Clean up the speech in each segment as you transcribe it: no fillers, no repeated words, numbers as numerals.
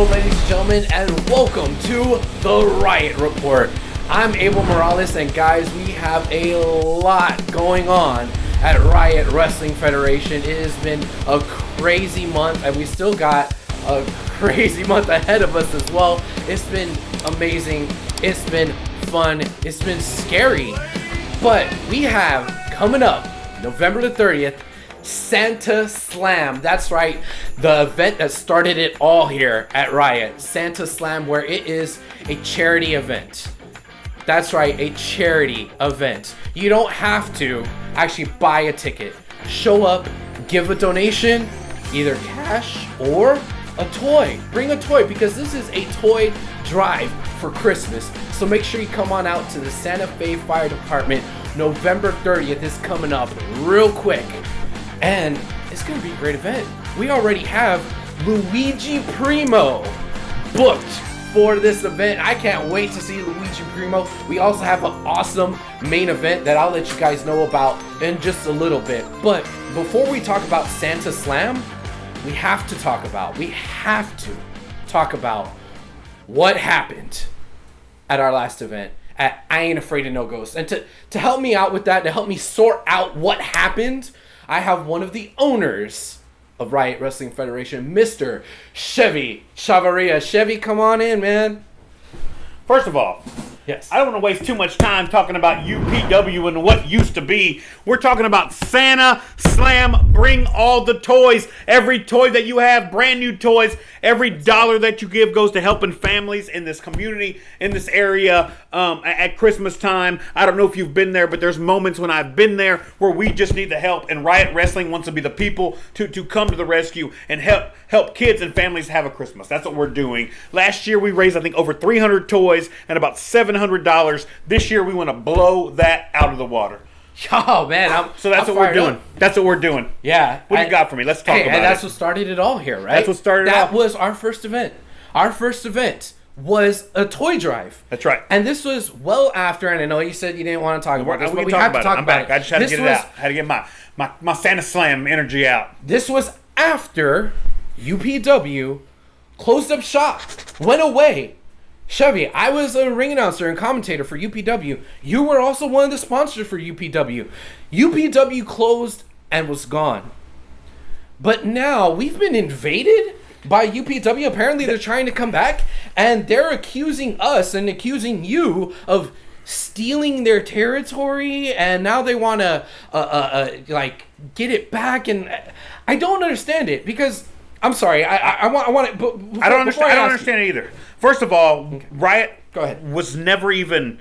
Hello, ladies and gentlemen, and welcome to the Riot Report. I'm Abel Morales, and guys, we have a lot going on at Riot Wrestling Federation. It has been a crazy month, and we still got a crazy month ahead of us as well. It's been amazing. It's been fun. It's been scary. But we have coming up November the 30th, Santa Slam. That's right, the event that started it all here at Riot. Santa Slam, where it is a charity event. That's right, a charity event. You don't have to actually buy a ticket. Show up, give a donation, either cash or a toy. Bring a toy, because this is a toy drive for Christmas. So make sure you come on out to the Santa Fe Fire Department. November 30th is coming up real quick. And it's going to be a great event. We already have Luigi Primo booked for this event. I can't wait to see Luigi Primo. We also have an awesome main event that I'll let you guys know about in just a little bit. But before we talk about Santa Slam, we have to talk about what happened at our last event at I Ain't Afraid of No Ghosts. And to help me out with that, to help me sort out what happened, I have one of the owners of Riot Wrestling Federation, Mr. Chevy Chavarria. Chevy, come on in, man. First of all, yes, I don't want to waste too much time talking about UPW and what used to be. We're talking about Santa Slam. Bring all the toys. Every toy that you have, brand new toys. Every dollar that you give goes to helping families in this community, in this area at Christmas time. I don't know if you've been there, but there's moments when I've been there where we just need the help. And Riot Wrestling wants to be the people to come to the rescue and help kids and families have a Christmas. That's what we're doing. Last year we raised, I think, over 300 toys and about $700. This year we want to blow that out of the water. Oh man, so that's what we're doing. That's what we're doing. Yeah. What do you got for me? Let's talk about it. And that's what started it all here, right? That's what started it all. That was our first event. Our first event was a toy drive. That's right. And this was well after, and I know you said you didn't want to talk about this, but we have to talk about it. I just had to get it out. I had to get my Santa Slam energy out. This was after UPW closed up shop, went away. Chevy, I was a ring announcer and commentator for UPW. You were also one of the sponsors for UPW. UPW closed and was gone. But now we've been invaded by UPW. Apparently they're trying to come back, and they're accusing us and accusing you of stealing their territory, and now they want to get it back. And I don't understand it, because I'm sorry, I want it. But I don't understand it either. First of all, okay. Riot Go ahead. Was never even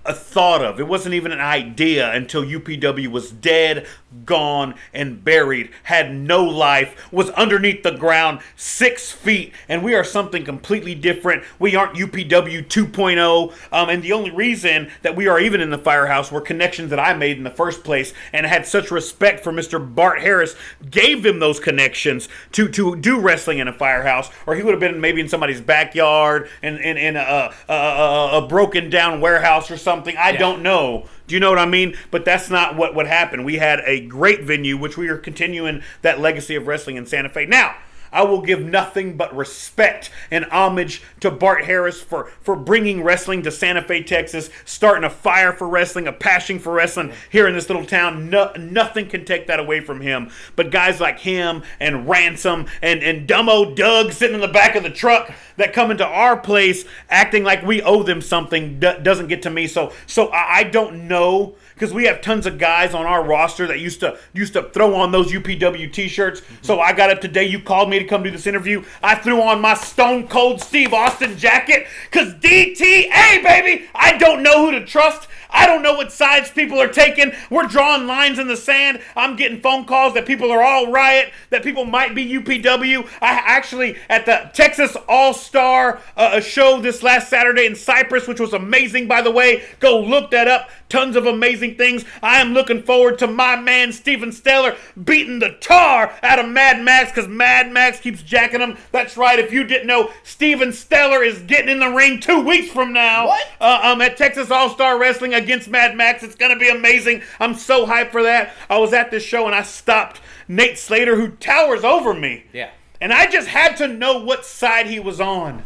a thought of. It wasn't even an idea until UPW was dead, gone, and buried, had no life, was underneath the ground, 6 feet, and we are something completely different. We aren't UPW 2.0, and the only reason that we are even in the firehouse were connections that I made in the first place, and had such respect for Mr. Bart Harris, gave him those connections to do wrestling in a firehouse, or he would have been maybe in somebody's backyard, in a broken down warehouse or something. I don't know. Do you know what I mean? But that's not what happened. We had a great venue, which we are continuing that legacy of wrestling in Santa Fe. Now, I will give nothing but respect and homage to Bart Harris for bringing wrestling to Santa Fe, Texas, starting a fire for wrestling, a passion for wrestling here in this little town. Nothing can take that away from him. But guys like him and Ransom and Dumbo Doug sitting in the back of the truck that come into our place acting like we owe them something doesn't get to me. So I don't know, because we have tons of guys on our roster that used to throw on those UPW t-shirts. Mm-hmm. So I got up today. You called me to come do this interview. I threw on my Stone Cold Steve Austin jacket, because DTA, baby, I don't know who to trust. I don't know what sides people are taking. We're drawing lines in the sand. I'm getting phone calls that people are all Riot, that people might be UPW. I actually, at the Texas All-Star show this last Saturday in Cyprus, which was amazing, by the way. Go look that up. Tons of amazing things. I am looking forward to my man, Steven Stellar, beating the tar out of Mad Max, because Mad Max keeps jacking him. That's right. If you didn't know, Steven Stellar is getting in the ring 2 weeks from now. What? At Texas All-Star Wrestling against Mad Max. It's going to be amazing. I'm so hyped for that. I was at this show and I stopped Nate Slater, who towers over me. Yeah. And I just had to know what side he was on.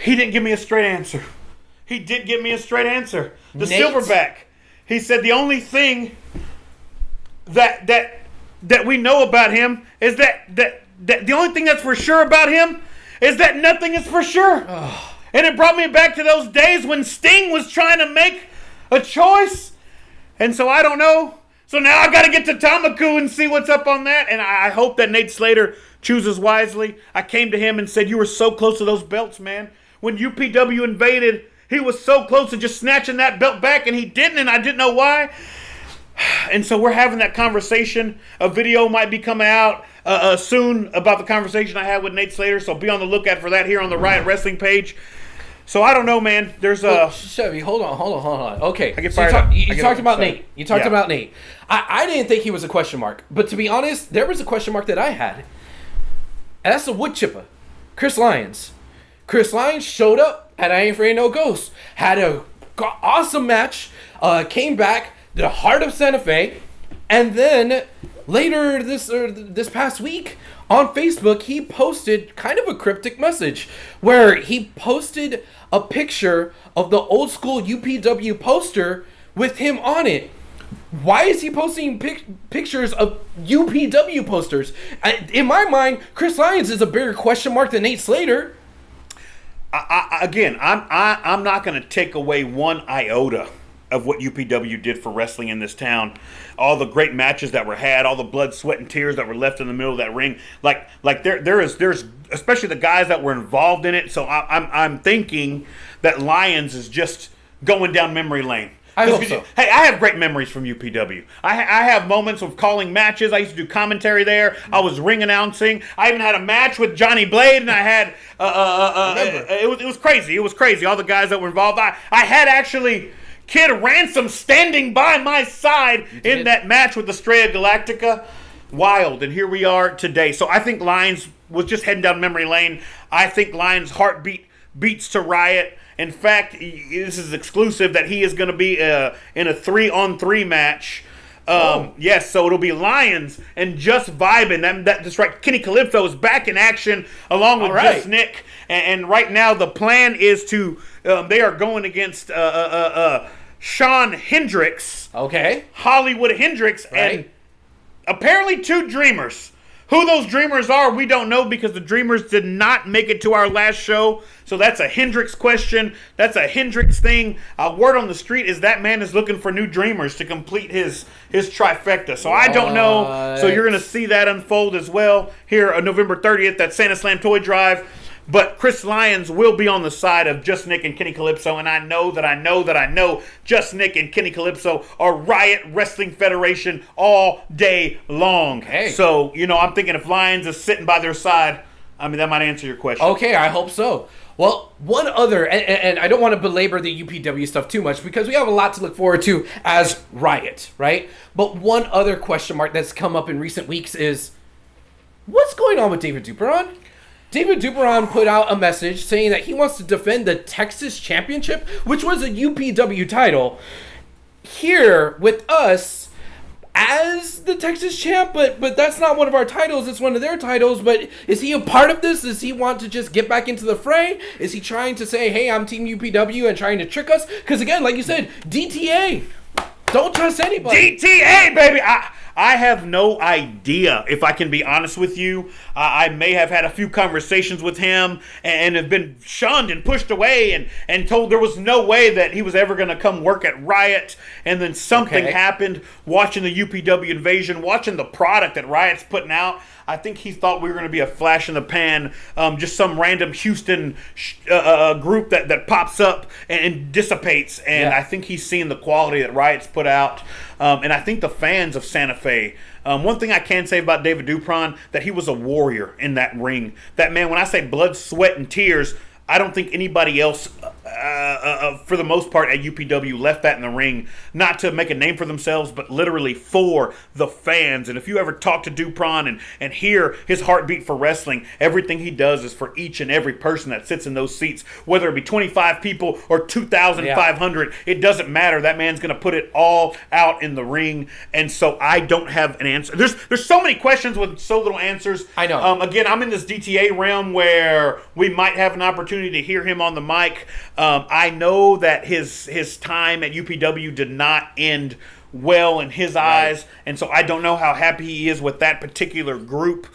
He didn't give me a straight answer. He did give me a straight answer. The Nate? Silverback. He said the only thing that we know about him is that the only thing that's for sure about him is that nothing is for sure. Oh. And it brought me back to those days when Sting was trying to make a choice. And so I don't know. So now I got to get to Tamaku and see what's up on that. And I hope that Nate Slater chooses wisely. I came to him and said, you were so close to those belts, man. When UPW invaded, he was so close to just snatching that belt back, and he didn't, and I didn't know why. And so we're having that conversation. A video might be coming out soon about the conversation I had with Nate Slater, so be on the lookout for that here on the Riot Wrestling page. So I don't know, man. There's Chevy, hold on. Okay, I get so fired up. you talked about excited. Nate. You talked about Nate. I didn't think he was a question mark, but to be honest, there was a question mark that I had, and that's the wood chipper, Chris Lyons. Chris Lyons showed up at I Ain't Afraid No Ghost, had a awesome match, came back, the heart of Santa Fe, and then later this past week on Facebook, he posted kind of a cryptic message where he posted a picture of the old school UPW poster with him on it. Why is he posting pictures of UPW posters? In my mind, Chris Lyons is a bigger question mark than Nate Slater. I'm not going to take away one iota of what UPW did for wrestling in this town. All the great matches that were had, all the blood, sweat, and tears that were left in the middle of that ring. Like there's especially the guys that were involved in it. So I'm thinking that Lyons is just going down memory lane. I hope so. Hey, I have great memories from UPW. I have moments of calling matches. I used to do commentary there. I was ring announcing. I even had a match with Johnny Blade, and I had it was crazy. It was crazy. All the guys that were involved. I had actually Kid Ransom standing by my side in that match with Estrella Galactica. Wild, and here we are today. So I think Lyons was just heading down memory lane. I think Lyons' heartbeat beats to Riot. In fact, this is exclusive that he is going to be in a 3-on-3 match. Yes, so it'll be Lyons and Just Vibin'. That's right. Kenny Calypso is back in action along with Just Nick. And right now the plan is to they are going against Sean Hendricks. Okay. Hollywood Hendricks. Right. And apparently 2 Dreamers. Who those Dreamers are, we don't know because the Dreamers did not make it to our last show. So that's a Hendricks question. That's a Hendricks thing. Word on the street is that man is looking for new Dreamers to complete his trifecta. So I don't know. So you're going to see that unfold as well here on November 30th at Santa Slam Toy Drive. But Chris Lyons will be on the side of Just Nick and Kenny Calypso, and I know Just Nick and Kenny Calypso are Riot Wrestling Federation all day long. Okay. So, I'm thinking if Lyons is sitting by their side, that might answer your question. Okay, I hope so. Well, one other, and I don't want to belabor the UPW stuff too much because we have a lot to look forward to as Riot, right? But one other question mark that's come up in recent weeks is, what's going on with David Duperon? David Duperon put out a message saying that he wants to defend the Texas Championship, which was a UPW title, here with us as the Texas champ, but that's not one of our titles, it's one of their titles. But is he a part of this? Does he want to just get back into the fray? Is he trying to say, hey, I'm Team UPW and trying to trick us? Because again, like you said, DTA. Don't trust anybody. DTA, baby! I have no idea, if I can be honest with you. I may have had a few conversations with him and have been shunned and pushed away and told there was no way that he was ever going to come work at Riot. And then something happened watching the UPW Invasion, watching the product that Riot's putting out. I think he thought we were going to be a flash in the pan, just some random Houston group that pops up and dissipates. And I think he's seeing the quality that Riot's put out. And I think the fans of Santa Fe, one thing I can say about David Duperon, that he was a warrior in that ring. That man, when I say blood, sweat, and tears, I don't think anybody else, for the most part, at UPW left that in the ring, not to make a name for themselves, but literally for the fans. And if you ever talk to Dupron and hear his heartbeat for wrestling, everything he does is for each and every person that sits in those seats, whether it be 25 people or 2,500. It doesn't matter. That man's going to put it all out in the ring. And so I don't have an answer. There's so many questions with so little answers. I know. Again, I'm in this DTA realm where we might have an opportunity to hear him on the mic. I know that his time at UPW did not end well in his eyes, and so I don't know how happy he is with that particular group.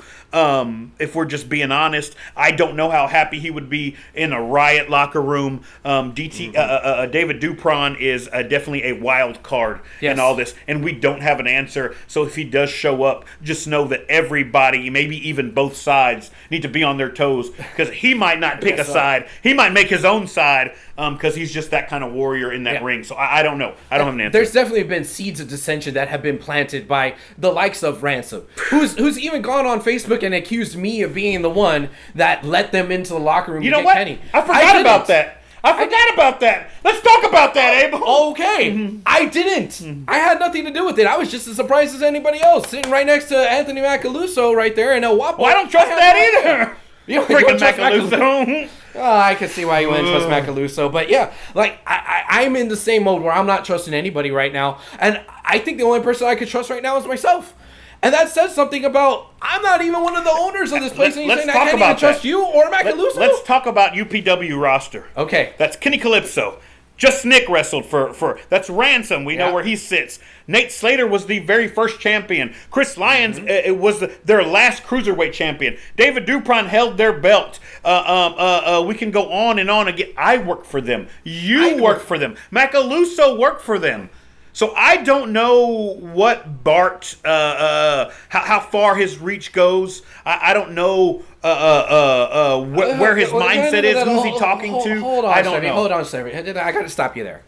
If we're just being honest, I don't know how happy he would be in a Riot locker room. David Dupron is definitely a wild card in all this, and we don't have an answer. So if he does show up, just know that everybody, maybe even both sides, need to be on their toes, because he might not pick a side. He might make his own side, because he's just that kind of warrior in that ring. So I don't know. I don't have an answer. There's definitely been seeds of dissension that have been planted by the likes of Ransom, who's even gone on Facebook and accused me of being the one that let them into the locker room. You know what? Kenny. I forgot about that. I forgot about that. Let's talk about that, Abel. Okay. I didn't. I had nothing to do with it. I was just as surprised as anybody else, sitting right next to Anthony Macaluso right there in El Guapo. Well, I don't trust that either. You Freaking Macaluso. I can see why you wouldn't trust Macaluso. But yeah, like I'm in the same mode where I'm not trusting anybody right now. And I think the only person I could trust right now is myself. And that says something about I'm not even one of the owners of this place. And you're saying I can't even trust you or Macaluso? Let's talk about UPW roster. Okay. That's Kenny Calypso. Just Nick wrestled for that's Ransom. We know where he sits. Nate Slater was the very first champion. Chris Lyons it was their last cruiserweight champion. David Dupron held their belt. We can go on and on again. I work for them. You work for them. Macaluso worked for them. So I don't know what Bart, how far his reach goes. I don't know where his mindset is. Who's he talking to? Hold on, I don't know. Hold on, Chevy. I got to stop you there.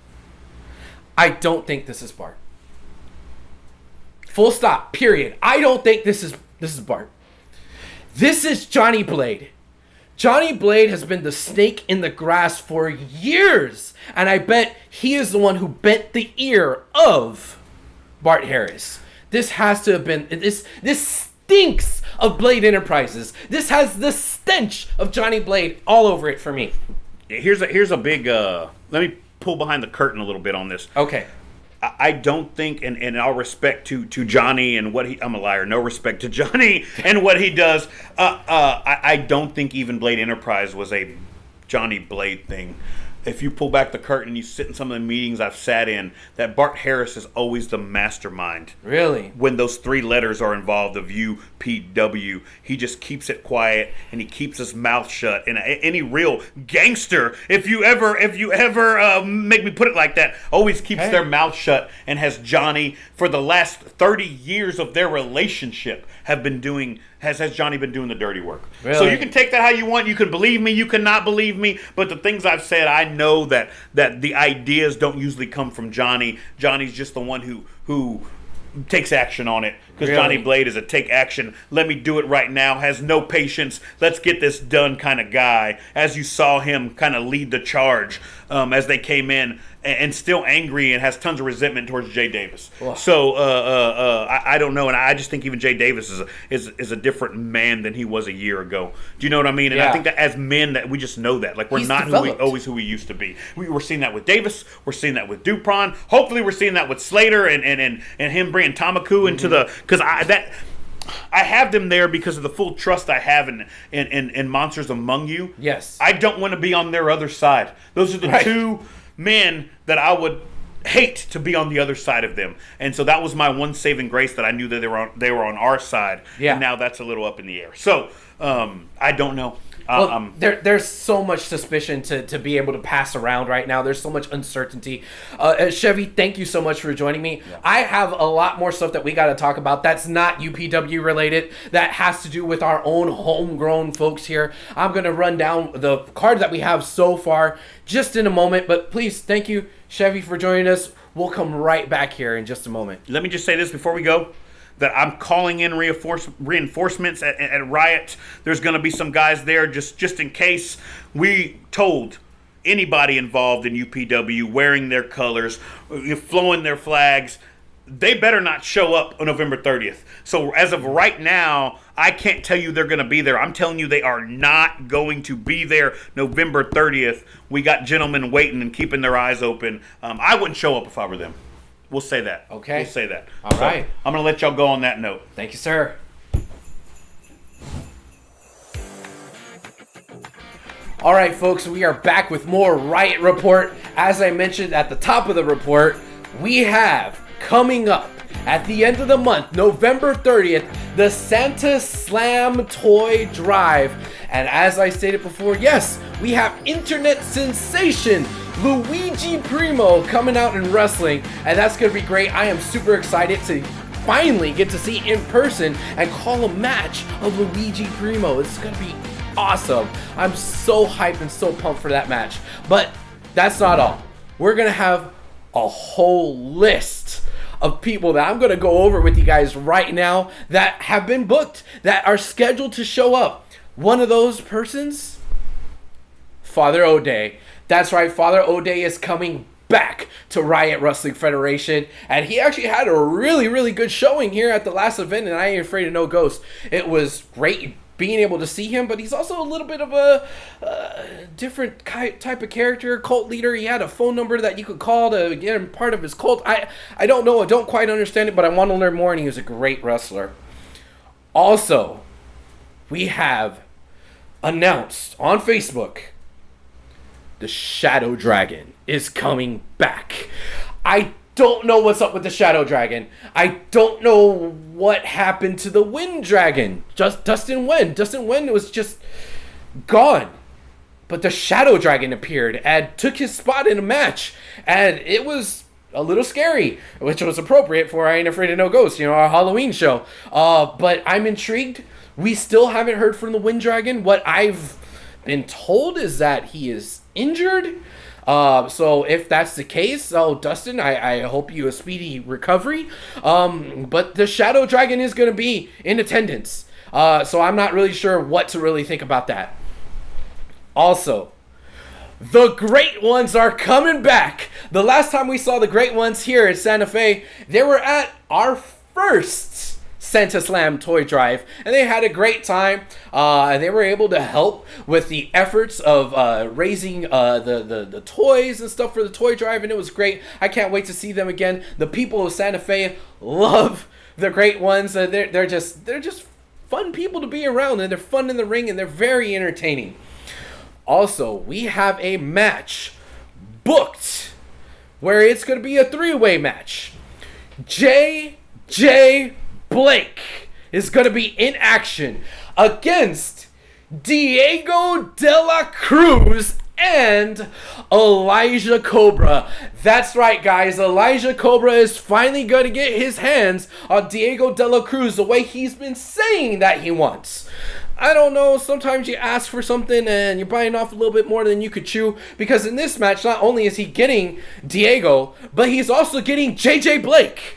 I don't think this is Bart. Full stop. Period. I don't think this is Bart. This is Johnny Blade. Johnny Blade has been the snake in the grass for years, and I bet he is the one who bent the ear of Bart Harris. This has to have been this stinks of Blade Enterprises. This has the stench of Johnny Blade all over it for me. Here's a big let me pull behind the curtain a little bit on this. Okay. I don't think, and in all respect to Johnny and what he, I'm a liar, no respect to Johnny and what he does, I don't think even Blade Enterprise was a Johnny Blade thing. If you pull back the curtain and you sit in some of the meetings I've sat in, that Bart Harris is always the mastermind. Really? When those three letters are involved of UPW, he just keeps it quiet and he keeps his mouth shut. And any real gangster, if you ever make me put it like that, always keeps their mouth shut and has Johnny, for the last 30 years of their relationship, has Johnny been doing the dirty work. Really? So you can take that how you want. You can believe me. You cannot believe me. But the things I've said, I know that the ideas don't usually come from Johnny. Johnny's just the one who takes action on it. Because Really? Johnny Blade is a take action, let me do it right now, has no patience, let's get this done kind of guy. As you saw him kind of lead the charge as they came in, and still angry and has tons of resentment towards Jay Davis. Ugh. So I don't know, and I just think even Jay Davis is a different man than he was a year ago. Do you know what I mean? And I think that as men, that we just know that, like we're He's not developed. always who we used to be. We're seeing that with Davis. We're seeing that with Dupron. Hopefully, we're seeing that with Slater and him bringing Tamaku into the, because I have them there because of the full trust I have in Monsters Among You. Yes. I don't want to be on their other side. Those are the two men that I would hate to be on the other side of them. And so that was my one saving grace, that I knew that they were on our side. Yeah. And now that's a little up in the air. So I don't know. Well, there's so much suspicion to be able to pass around right now. There's so much uncertainty. Chevy, thank you so much for joining me. Yeah. I have a lot more stuff that we got to talk about that's not UPW related, that has to do with our own homegrown folks here. I'm going to run down the card that we have so far just in a moment. But please, thank you, Chevy, for joining us. We'll come right back here in just a moment. Let me just say this before we go. that I'm calling in reinforcements at Riot. There's going to be some guys there just in case. We told anybody involved in UPW wearing their colors, flowing their flags, they better not show up on November 30th. So as of right now, I can't tell you they're going to be there. I'm telling you they are not going to be there November 30th. We got gentlemen waiting and keeping their eyes open. I wouldn't show up if I were them. We'll say that. Okay. We'll say that. All right. I'm going to let y'all go on that note. Thank you, sir. All right, folks, we are back with more Riot Report. As I mentioned at the top of the report, we have coming up at the end of the month, November 30th, the Santa Slam Toy Drive. And as I stated before, yes, we have internet sensation Luigi Primo coming out in wrestling, and that's going to be great. I am super excited to finally get to see in person and call a match of Luigi Primo. It's going to be awesome. I'm so hyped and so pumped for that match. But that's not all. We're going to have a whole list of people that I'm going to go over with you guys right now that have been booked, that are scheduled to show up. One of those persons, Father O'Day. That's right, Father O'Day is coming back to Riot Wrestling Federation, and he actually had a really good showing here at the last event, and I Ain't Afraid of No Ghost. It was great being able to see him, but he's also a little bit of a different type of character, cult leader. He had a phone number that you could call to get him part of his cult. I don't know, I don't quite understand it, but I want to learn more, and he was a great wrestler. Also, we have announced on Facebook, the Shadow Dragon is coming back. I don't know what's up with the Shadow Dragon. I don't know what happened to the Wind Dragon. Just Dustin Wen. Dustin Wen was just gone. But the Shadow Dragon appeared and took his spot in a match. And it was a little scary, which was appropriate for I Ain't Afraid of No Ghost, our Halloween show. But I'm intrigued. We still haven't heard from the Wind Dragon. What I've been told is that he is injured. So if that's the case, Dustin, I hope you a speedy recovery. But the Shadow Dragon is going to be in attendance. So I'm not really sure what to really think about that. Also, the Great Ones are coming back. The last time we saw the Great Ones here at Santa Fe, they were at our first Santa Slam Toy Drive, and they had a great time. And they were able to help with the efforts of raising the toys and stuff for the toy drive, and it was great. I can't wait to see them again. The people of Santa Fe love the Great Ones. They're just fun people to be around, and they're fun in the ring, and they're very entertaining. Also, we have a match booked where it's going to be a three-way match. J.J. Blake is going to be in action against Diego De La Cruz and Elijah Cobra. That's right, guys. Elijah Cobra is finally going to get his hands on Diego De La Cruz the way he's been saying that he wants. I don't know, sometimes you ask for something and you're biting off a little bit more than you could chew, because in this match, not only is he getting Diego, but he's also getting JJ Blake.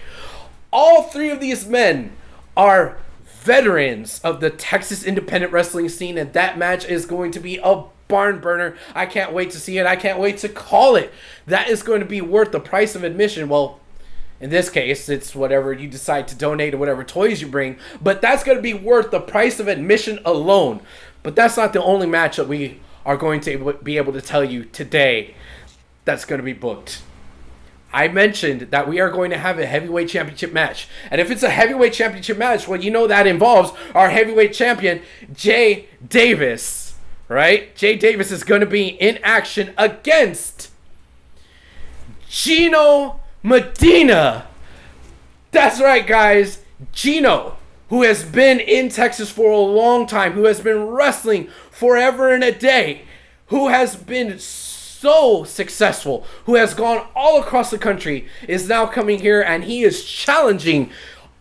All three of these men are veterans of the Texas independent wrestling scene, and that match is going to be a barn burner. I can't wait to see it. I can't wait to call it. That is going to be worth the price of admission. Well, in this case, it's whatever you decide to donate or whatever toys you bring, but that's going to be worth the price of admission alone. But that's not the only match that we are going to be able to tell you today that's going to be booked. I mentioned that we are going to have a heavyweight championship match. And if it's a heavyweight championship match, well, that involves our heavyweight champion, Jay Davis, right? Jay Davis is going to be in action against Gino Medina. That's right, guys. Gino, who has been in Texas for a long time, who has been wrestling forever and a day, who has been so successful, who has gone all across the country, is now coming here, and he is challenging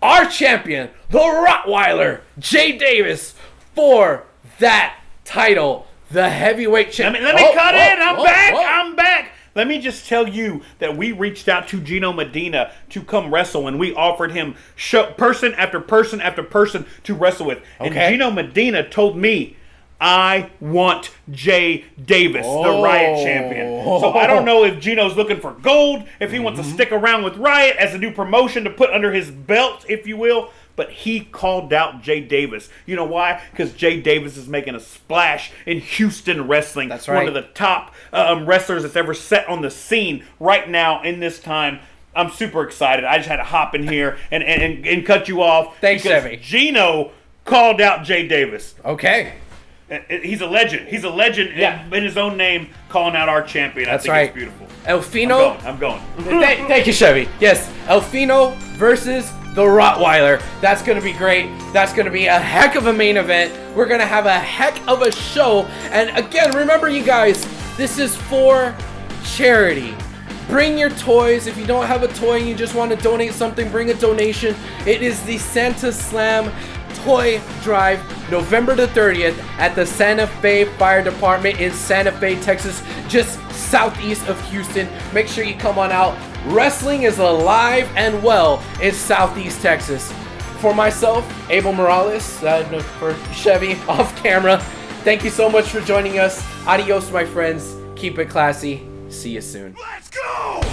our champion, the Rottweiler, Jay Davis, for that title, the heavyweight champion. Let me cut in. I'm back. Let me just tell you that we reached out to Gino Medina to come wrestle, and we offered him person after person after person to wrestle with. And Gino Medina told me, I want Jay Davis, the Riot champion. So I don't know if Gino's looking for gold, if he wants to stick around with Riot as a new promotion to put under his belt, if you will. But he called out Jay Davis. You know why? Because Jay Davis is making a splash in Houston wrestling. That's right. One of the top wrestlers that's ever set on the scene right now in this time. I'm super excited. I just had to hop in here and cut you off. Thanks, because Chevy. Gino called out Jay Davis. Okay. He's a legend. He's a legend in his own name, calling out our champion. That's I think right. It's beautiful. Elfino. I'm going. Thank you, Chevy. Yes, Elfino versus the Rottweiler. That's going to be great. That's going to be a heck of a main event. We're going to have a heck of a show. And again, remember you guys, this is for charity. Bring your toys. If you don't have a toy and you just want to donate something, bring a donation. It is the Santa Slam Toy Drive, November the 30th at the Santa Fe Fire Department in Santa Fe, Texas, just southeast of Houston. Make sure you come on out. Wrestling is alive and well in Southeast Texas. For myself, Abel Morales, for Chevy off camera, thank you so much for joining us. Adios, my friends. Keep it classy. See you soon. Let's go!